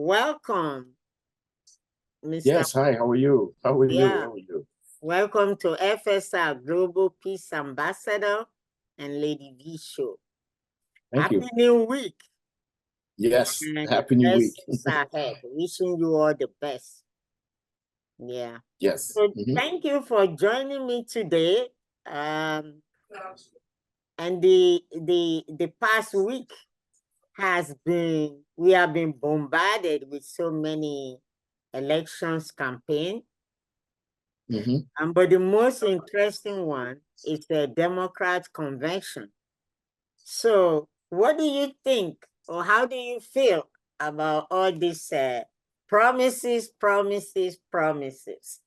Welcome, Mr. Yes, hi, how are you? How are you? Yeah, How are you? welcome to FSR Global Peace Ambassador and Lady V Show. Thank Happy you. New Week Yes, and the Happy New best Week. is ahead. Wishing you all the best. Yeah. Yes. So thank you for joining me today. And the past week we have been bombarded with so many elections campaign. But the most interesting one is the Democrat convention. So what do you think, or how do you feel about all these promises, promises, promises,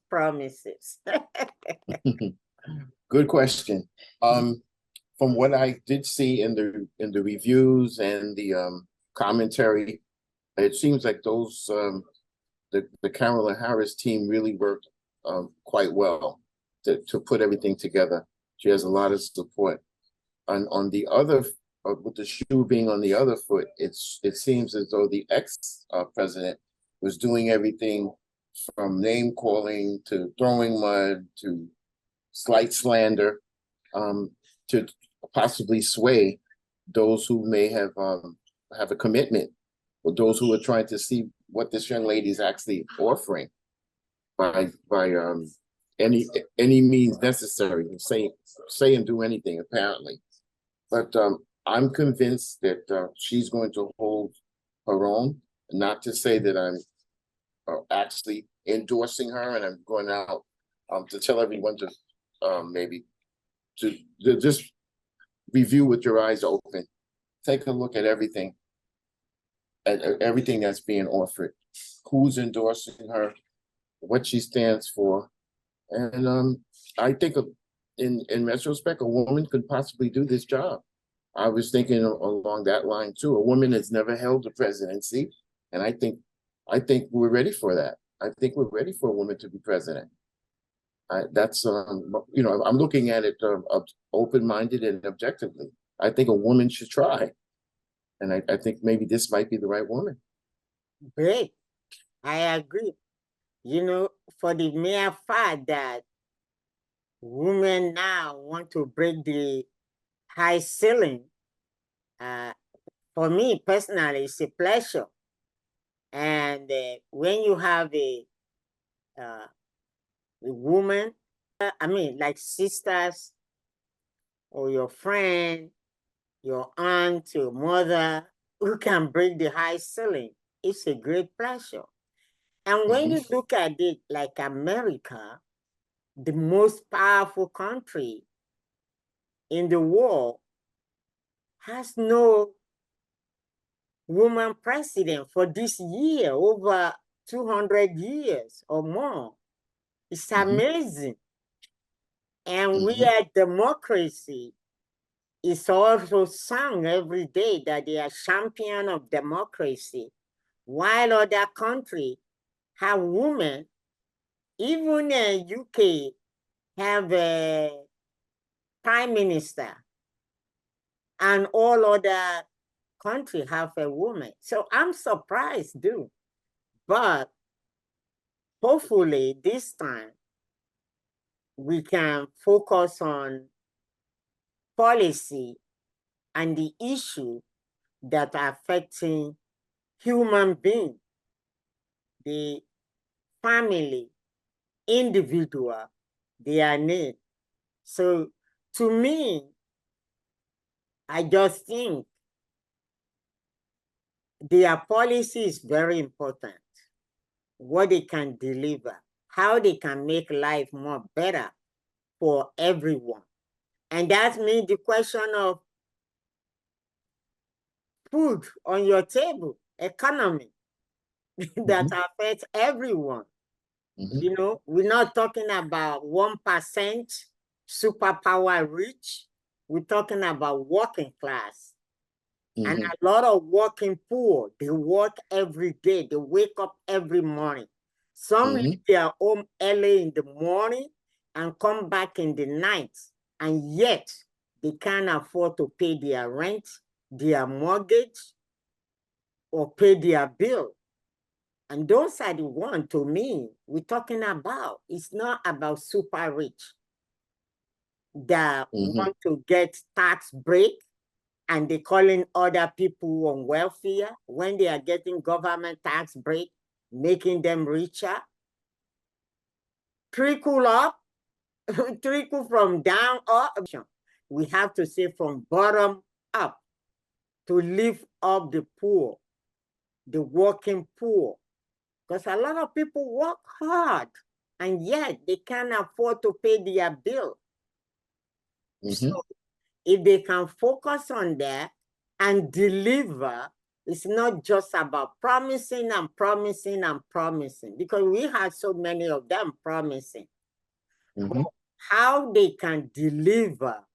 promises? Good question. From what I did see in the reviews and the commentary, it seems like those the Kamala Harris team really worked quite well to put everything together. She has a lot of support. On the other, with the shoe being on the other foot, it seems as though the ex-president was doing everything from name calling to throwing mud to slight slander, to possibly sway those who may have a commitment, or those who are trying to see what this young lady is actually offering by any means necessary, say and do anything apparently. But I'm convinced that she's going to hold her own. Not to say that I'm actually endorsing her, and I'm going out to tell everyone to maybe to just review with your eyes open. Take a look at everything that's being offered, who's endorsing her, what she stands for, and I think in retrospect, a woman could possibly do this job. I was thinking along that line too. A woman has never held the presidency, and I think we're ready for that. I think we're ready for a woman to be president. That's I'm looking at it open-minded and objectively. I think a woman should try, and I think maybe this might be the right woman. Great, I agree. For the mere fact that women now want to break the high ceiling, for me personally, it's a pleasure. And when you have a woman, like sisters or your friend, your aunt, your mother, who can break the high ceiling, it's a great pleasure. And when you look at it like America, the most powerful country in the world, has no woman president for this year, over 200 years or more. It's amazing. And we are democracy. It's also sung every day that they are champion of democracy, while other countries have women. Even UK have a prime minister, and all other countries have a woman. So I'm surprised, too. But hopefully this time we can focus on policy and the issue that are affecting human beings, the family, individual, their need. So to me, I just think their policy is very important. What they can deliver, how they can make life more better for everyone. And that means the question of food on your table, economy, that affects everyone. We're not talking about 1% superpower rich. We're talking about working class. And a lot of working poor. They work every day. They wake up every morning. Some leave their home early in the morning and come back in the night. And yet, they can't afford to pay their rent, their mortgage, or pay their bill. And those are the ones, to me, we're talking about. It's not about super rich that want to get tax break and they calling other people on welfare when they are getting government tax break, making them richer. Trickle up, trickle from down up. We have to say from bottom up to lift up the poor, the working poor. Because a lot of people work hard and yet they can't afford to pay their bill. So if they can focus on that and deliver, it's not just about promising and promising and promising, because we have so many of them promising. But how they can deliver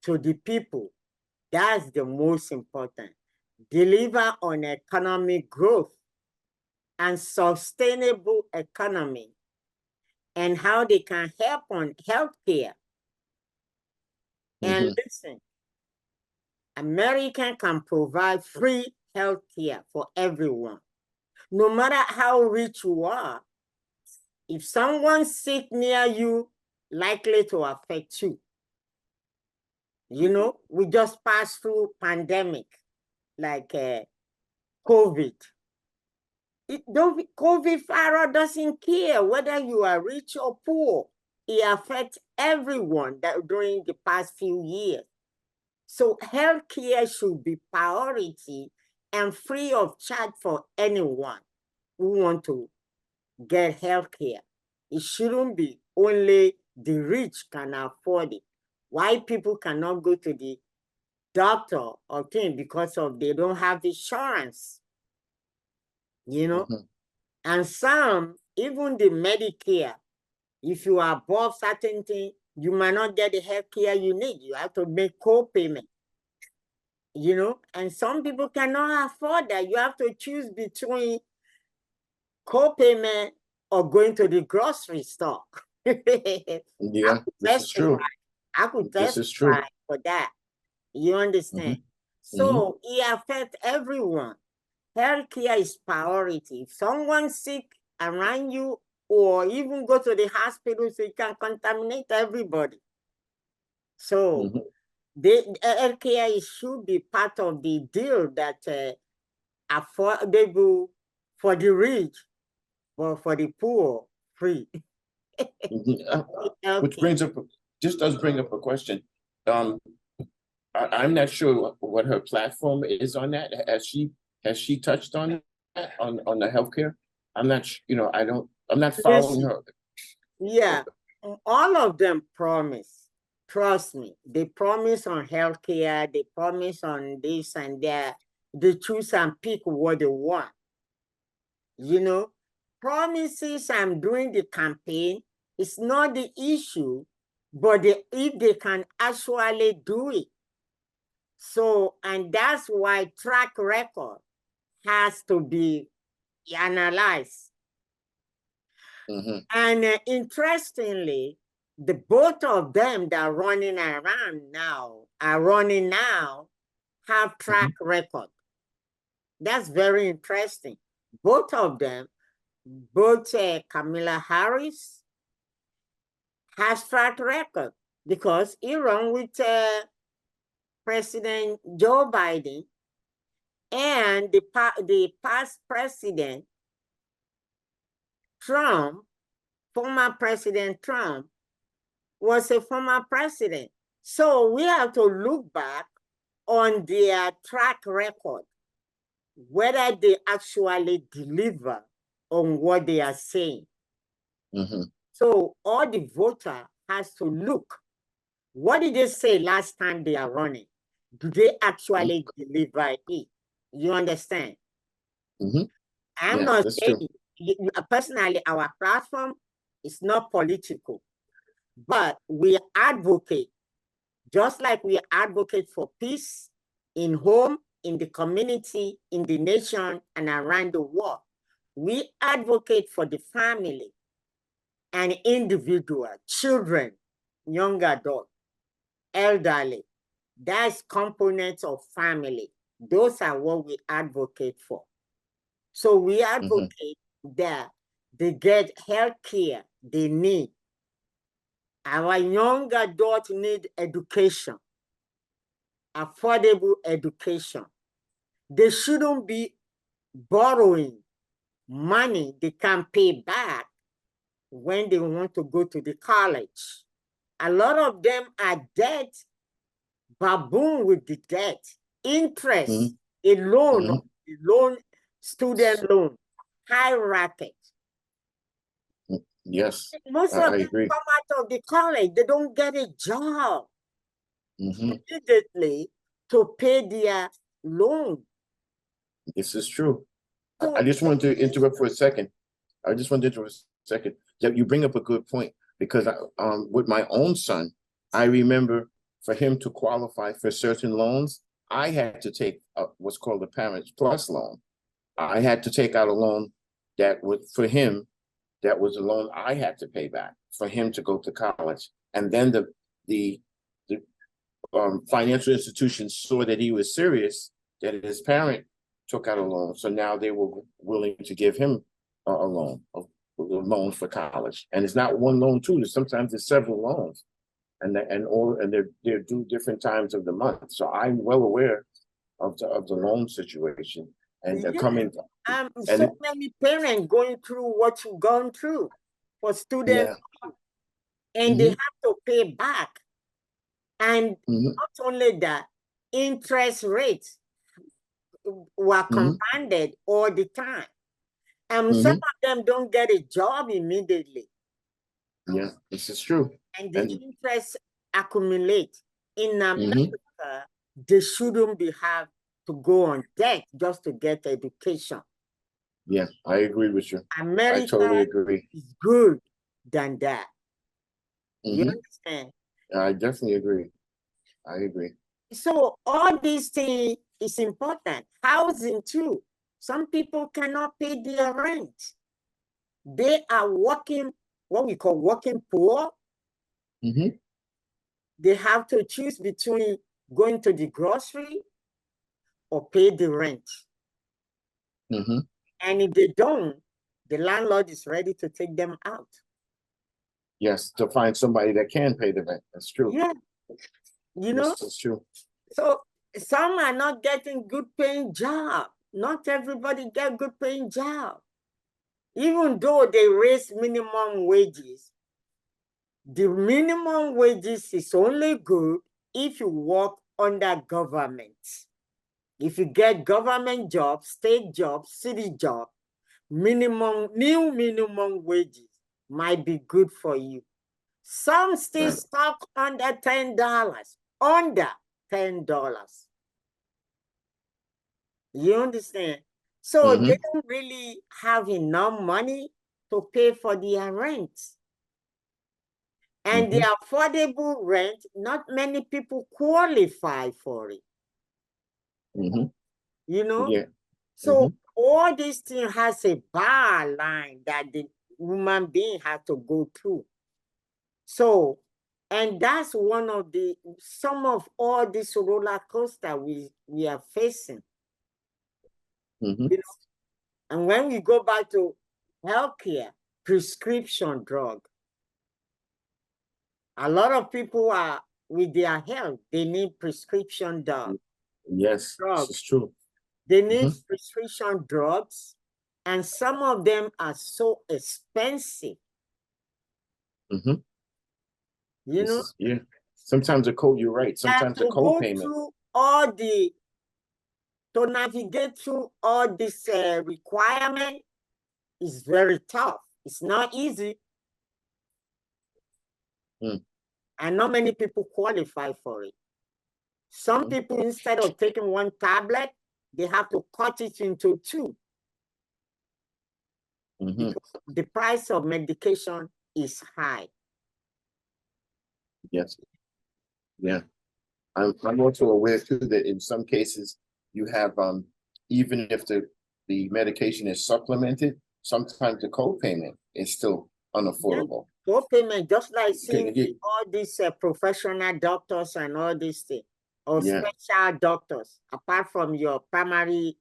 to the people, that's the most important. Deliver on economic growth and sustainable economy, and how they can help on healthcare. And listen, America can provide free healthcare for everyone. No matter how rich you are, if someone's sick near you, likely to affect you. You know, we just passed through pandemic, like COVID. COVID virus doesn't care whether you are rich or poor. It affects everyone that during the past few years. So healthcare should be priority and free of charge for anyone who want to get healthcare. It shouldn't be only the rich can afford it. Why people cannot go to the doctor or thing because of they don't have insurance, you know? And some, even the Medicare, if you are above certain thing, you might not get the health care you need. You have to make co-payment, you know? And some people cannot afford that. You have to choose between co-payment or going to the grocery store. Yeah, this is true. I could This is true testify for that. You understand? So it affects everyone. Healthcare is priority. If someone's sick around you, or even go to the hospital, so you can contaminate everybody. So the healthcare should be part of the deal that affordable for the rich, but for the poor, free. Which brings up, just does bring up a question. I'm not sure what her platform is on that. Has she touched on that, on the healthcare? I'm not, you know, I'm not following her. Yeah, all of them promise. Trust me, they promise on healthcare, they promise on this and that. They choose and pick what they want. You know, promises and doing the campaign is not the issue, but if they can actually do it. So, and that's why track record has to be analyzed. And interestingly, the both of them that are running around now, have track record. That's very interesting. Both of them, both Kamala Harris has track record because he ran with President Joe Biden, and the past president, Trump, former President Trump, was a former president. So we have to look back on their track record, whether they actually deliver on what they are saying. So all the voter has to look, what did they say last time they are running? Do they actually deliver it? You understand? I'm not saying, personally, our platform is not political, but we advocate, just like we advocate for peace in home, in the community, in the nation, and around the world. We advocate for the family and individual, children, young adult, elderly. That's components of family. Those are what we advocate for. So we advocate that they get health care they need. Our young adults need education, affordable education. They shouldn't be borrowing money they can pay back when they want to go to the college. A lot of them are debt, baboon with the debt, interest, a loan, student loan, high racket. Yes, Most of them agree. come out of the college, they don't get a job immediately to pay their loan. This is true. So, I just wanted to interrupt for a second. Yeah, you bring up a good point, because with my own son, I remember for him to qualify for certain loans, I had to take what's called a Parents Plus loan. I had to take out a loan that was for him, that was a loan I had to pay back for him to go to college. And then the financial institutions saw that he was serious, that his parent took out a loan. So now they were willing to give him a loan, a loan for college. And it's not one loan too. Sometimes it's several loans, and they're due different times of the month. So I'm well aware of the loan situation, and they're coming. So many parents going through what you've gone through for students, and they have to pay back. And not only that, interest rates were compounded all the time. Some of them don't get a job immediately. Yeah, this is true. And the interest accumulate. In America, they shouldn't have to go on debt just to get education. Yeah, I agree with you. America I totally agree. Is good than that. You understand? I definitely agree. I agree. So all these things is important. Housing too. Some people cannot pay their rent. They are working, what we call working poor. They have to choose between going to the grocery or pay the rent. And if they don't, the landlord is ready to take them out. Yes, to find somebody that can pay the rent. That's true. Yeah. You know? That's true. So some are not getting good paying job. Not everybody get good paying job. Even though they raise minimum wages, the minimum wages is only good if you work under government. If you get government jobs, state jobs, city jobs, new minimum wages might be good for you. Some still stuck under $10, under $10. You understand? So they don't really have enough money to pay for their rent. And the affordable rent, not many people qualify for it. You know? Yeah. So all these things has a bar line that the human being has to go through. So, and that's one of some of all this roller coaster we are facing. You know? And when we go back to healthcare, prescription drug, a lot of people are with their health, they need prescription drugs. Yes, this is true. They need prescription drugs, and some of them are so expensive. You know? Yeah. Sometimes you're right. Sometimes the co-payment. To navigate through all this requirement is very tough. It's not easy. And not many people qualify for it. Some people, instead of taking one tablet, they have to cut it into two. Because the price of medication is high. Yes. Yeah. I'm also aware too that in some cases you have even if the medication is supplemented, sometimes the co-payment is still unaffordable. Yeah, co-payment, just like seeing all these professional doctors and all these things, or special doctors, apart from your primary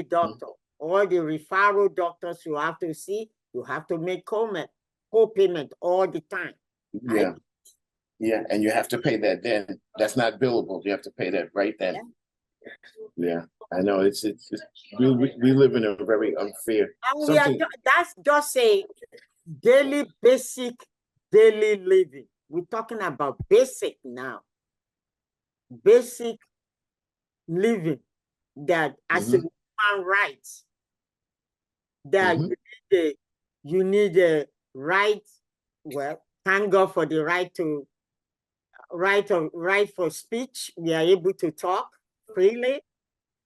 doctor. all the referral doctors you have to see, you have to make co-payment all the time. Yeah. Yeah, and you have to pay that then. That's not billable. You have to pay that right then. Yeah, I know. It's we live in a very unfair. And that's just a daily basic daily living. We're talking about basic now. Basic living that as a human rights that you need a right. Well, thank God for the right for speech. We are able to talk freely.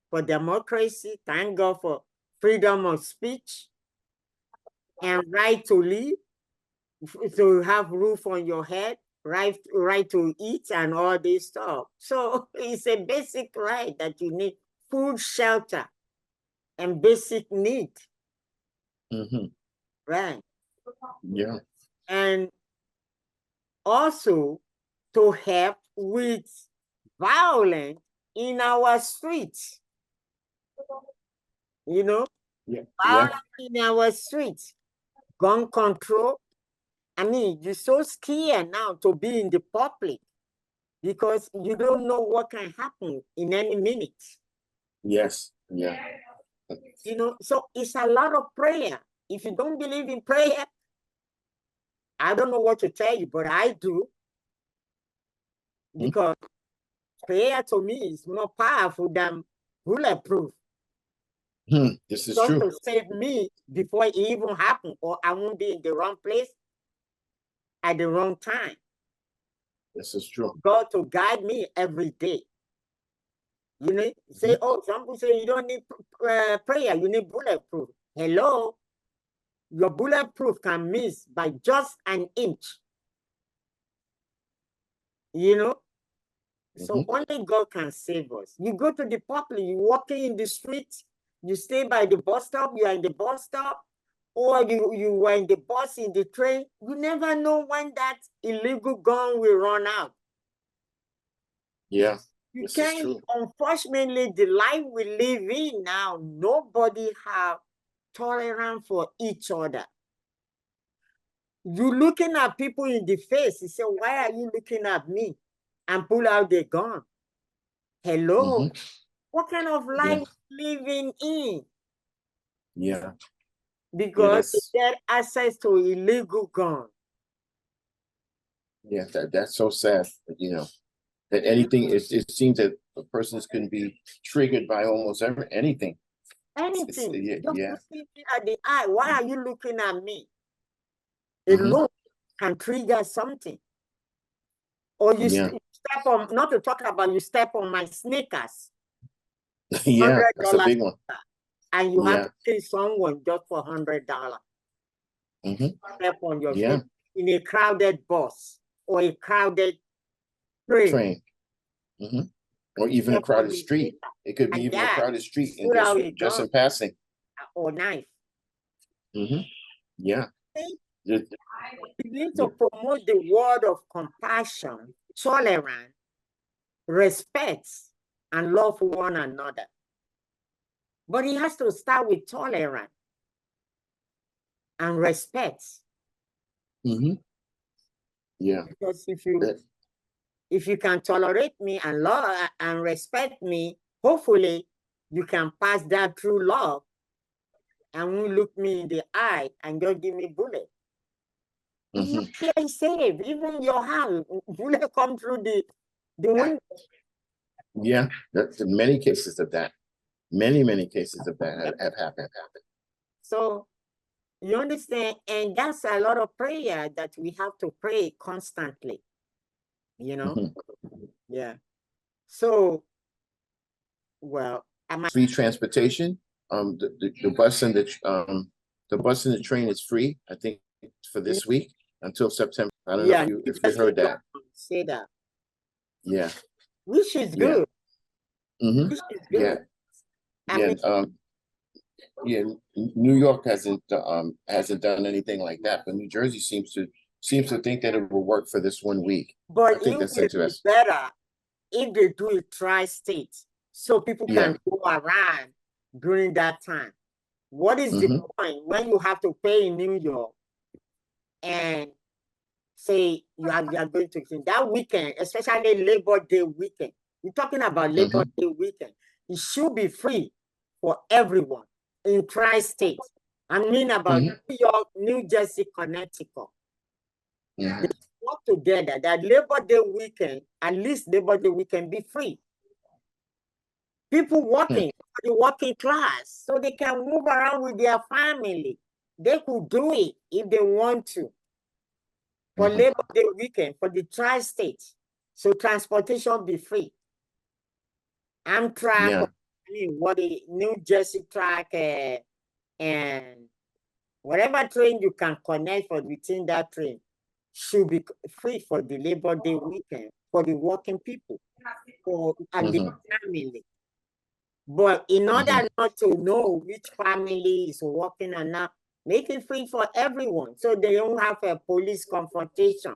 For democracy, thank God for freedom of speech and right to live, to have roof on your head, right to eat and all this stuff. So it's a basic right that you need: food, shelter, and basic need. Right. Yeah. And also to help with violence in our streets. You know, violence in our streets, gun control. I mean, you're so scared now to be in the public because you don't know what can happen in any minute. Yes. Yeah. You know, so it's a lot of prayer. If you don't believe in prayer, I don't know what to tell you, but I do. Because prayer to me is more powerful than bulletproof. This is Just true. to save me before it even happened, or I won't be in the wrong place at the wrong time. This is true. God to guide me every day. You know, say, oh, some people say you don't need prayer, you need bulletproof. Hello, your bulletproof can miss by just an inch. You know, so only God can save us. You go to the public, you're walking in the streets, you stay by the bus stop, you are in the bus stop, or you were in the bus, in the train. You never know when that illegal gun will run out. Yeah. You can't, unfortunately, the life we live in now, nobody have tolerance for each other. You looking at people in the face, you say, why are you looking at me? And pull out the gun. Hello? What kind of life living in? Yeah. Because they get access to illegal gun. Yeah, that's so sad, you know, that anything, it seems that a persons can be triggered by almost anything. Anything. Yeah. Just look at the eye. Why are you looking at me? A look can trigger something. Or you step on, not to talk about, you step on my sneakers. Yeah, that's a big one. And you have to kill someone just for $100. Step on your feet in a crowded bus or a crowded train. Or even a crowded street. It could be even a crowded street and just in passing. Or knife. Yeah. We need to promote the word of compassion, tolerance, respect, and love for one another. But it has to start with tolerance and respect. Yeah. Because if you can tolerate me and love and respect me, hopefully you can pass that through love and won't look me in the eye and just give me bullet. You can save even your hand. Bullet come through the window. Yeah, that's many cases of that. Many cases of that have happened. So you understand, and that's a lot of prayer that we have to pray constantly. You know, yeah. So, well, free transportation. The bus and the train is free. I think for this week until September. I don't know if you heard that. Say that. Yeah. Which is good. Which is good. Yeah. New York hasn't done anything like that, but New Jersey seems to think that it will work for this 1 week. But I think that's interesting. Better if they do it tri-state, so people can go around during that time. What is the point when you have to pay in New York and say you are going to that weekend, especially Labor Day weekend? We're talking about Labor Day weekend. It should be free for everyone in tri-state. I mean about New York, New Jersey, Connecticut. They work together that Labor Day weekend, at least Labor Day weekend be free. People working, the working class, so they can move around with their family. They could do it if they want to. For Labor Day weekend, for the tri-state. So transportation be free. Amtrak, I mean, what the New Jersey track and whatever train you can connect for within that train should be free for the Labor Day weekend for the working people and the family. But in order not to know which family is working or not, make it free for everyone so they don't have a police confrontation.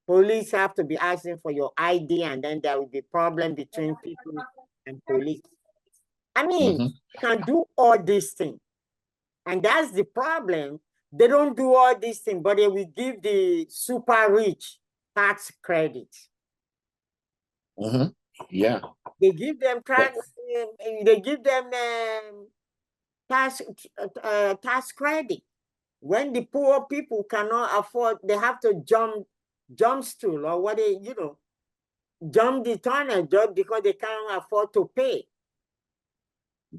Police have to be asking for your ID, and then there will be problem between people and police. I mean, you can do all these things. And that's the problem. They don't do all these things, but they will give the super rich tax credit. Yeah. They give them tax credit. When the poor people cannot afford, they have to jump stool or what they, jump the tunnel just because they can't afford to pay.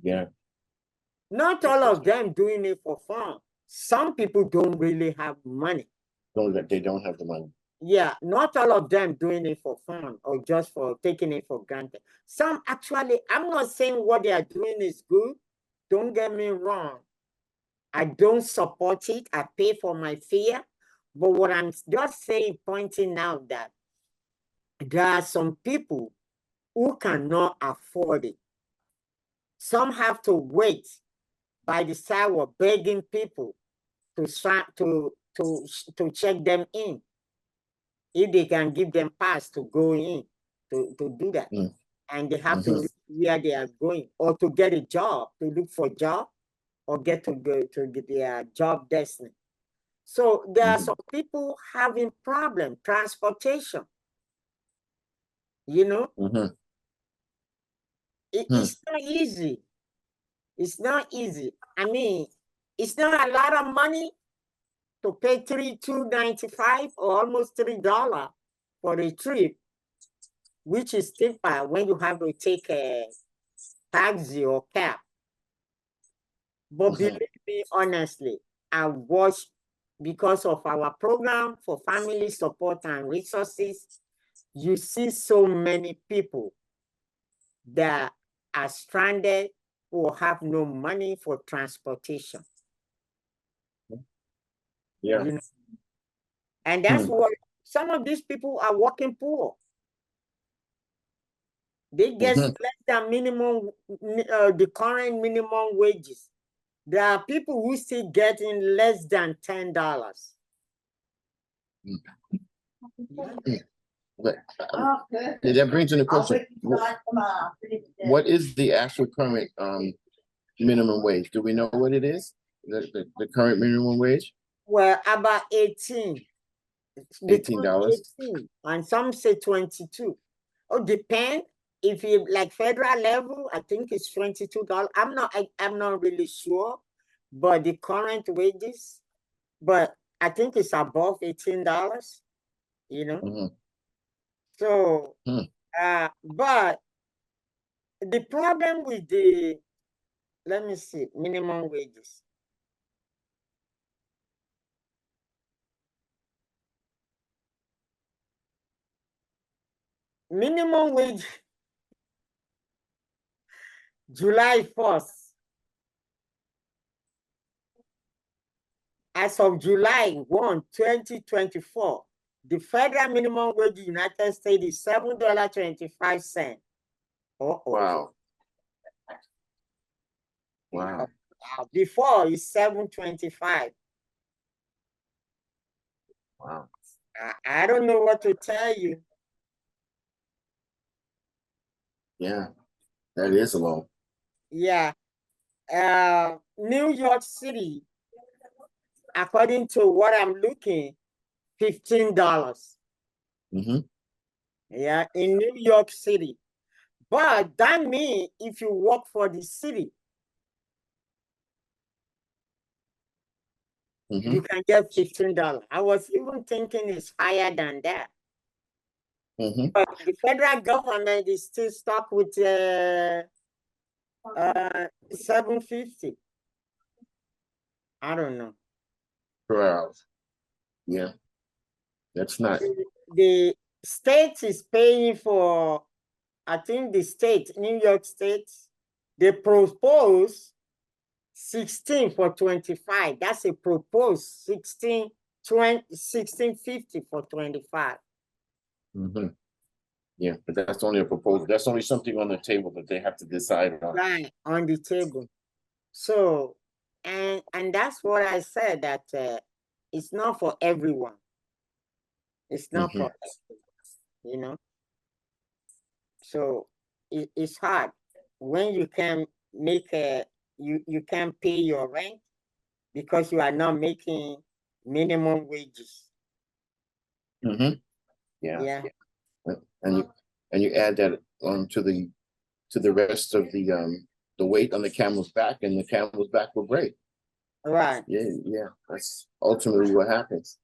Yeah. Not all of them doing it for fun. Some people don't really have money. They don't have the money. Yeah, not all of them doing it for fun or just for taking it for granted. Some actually, I'm not saying what they are doing is good. Don't get me wrong. I don't support it. I pay for my fare. But what I'm just saying, pointing out that there are some people who cannot afford it. Some have to wait by the side of begging people to check them in. If they can give them pass to go in to do that. And they have to look where they are going or to get a job, to look for a job or get to go to get their job destiny. So there are some people having problem, transportation. It's not easy. It's not easy. I mean, it's not a lot of money to pay $2.95 or almost $3 for a trip, which is cheaper when you have to take a taxi or cab. But believe me, honestly, I watched because of our program for family support and resources. You see so many people that are stranded or have no money for transportation. Yeah. And that's what some of these people are working poor. They get less than minimum, the current minimum wages. There are people who still getting less than $10. But that brings in the question: what is the actual current minimum wage? Do we know what it is? The current minimum wage? Well, about 18. $18. 18, and some say 22. Oh, depend. If you like federal level, I think it's $22. I'm not really sure, but the current wages, but I think it's above $18, So but the problem with the, let me see, minimum wages. Minimum wage, July 1st. As of July 1, 2024, the federal minimum wage in the United States is $7.25. Wow. Wow. Before it's $7.25. Wow. I don't know what to tell you. Yeah, that is a lot. Yeah. New York City, according to what I'm looking, $15. Yeah, in New York City. But that means if you work for the city, you can get $15. I was even thinking it's higher than that. But the federal government is still stuck with $750. I don't know. Per hour. Yeah. That's not. The state is paying for, I think the state, New York State, they propose 16 for 25. That's a proposed 16, 20, 1650 for 25. Yeah, but that's only a proposal. That's only something on the table that they have to decide on. Right, on the table. So, and that's what I said, that it's not for everyone. It's not for everyone, So it's hard when you can make you can pay your rent because you are not making minimum wages. Yeah. And you add that on to the rest of the weight on the camel's back, and the camel's back will break. Right. Yeah. That's ultimately what happens.